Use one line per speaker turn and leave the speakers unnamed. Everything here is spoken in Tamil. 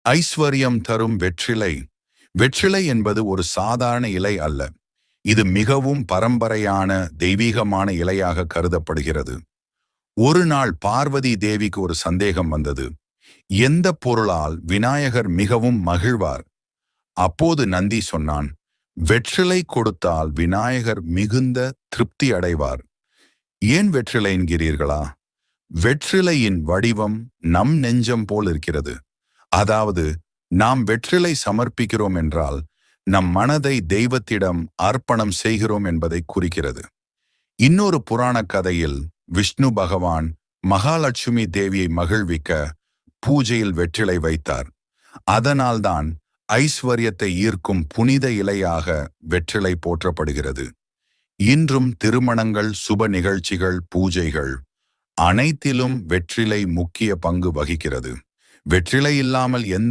ஐஸ்வர்யம் தரும் வெற்றிலை. வெற்றிலை என்பது ஒரு சாதாரண இலை அல்ல. இது மிகவும் பரம்பரையான தெய்வீகமான இலையாக கருதப்படுகிறது. ஒரு நாள் பார்வதி தேவிக்கு ஒரு சந்தேகம் வந்தது. எந்த பொருளால் விநாயகர் மிகவும் மகிழ்வார்? அப்போது நந்தி சொன்னான், வெற்றிலை கொடுத்தால் விநாயகர் மிகுந்த திருப்தி அடைவார். ஏன் வெற்றிலை என்கிறீர்களா? வெற்றிலையின் வடிவம் நம் நெஞ்சம் போல் இருக்கிறது. அதாவது, நாம் வெற்றிலை சமர்ப்பிக்கிறோம் என்றால் நம் மனதை தெய்வத்திடம் அர்ப்பணம் செய்கிறோம் என்பதை குறிக்கிறது. இன்னொரு புராண கதையில் விஷ்ணு பகவான் மகாலட்சுமி தேவியை மகிழ்விக்க பூஜையில் வெற்றிலை வைத்தார். அதனால்தான் ஐஸ்வர்யத்தை ஈர்க்கும் புனித இலையாக வெற்றிலை போற்றப்படுகிறது. இன்றும் திருமணங்கள், சுப நிகழ்ச்சிகள், பூஜைகள் அனைத்திலும் வெற்றிலை முக்கிய பங்கு வகிக்கிறது. வெற்றிலை இல்லாமல் எந்த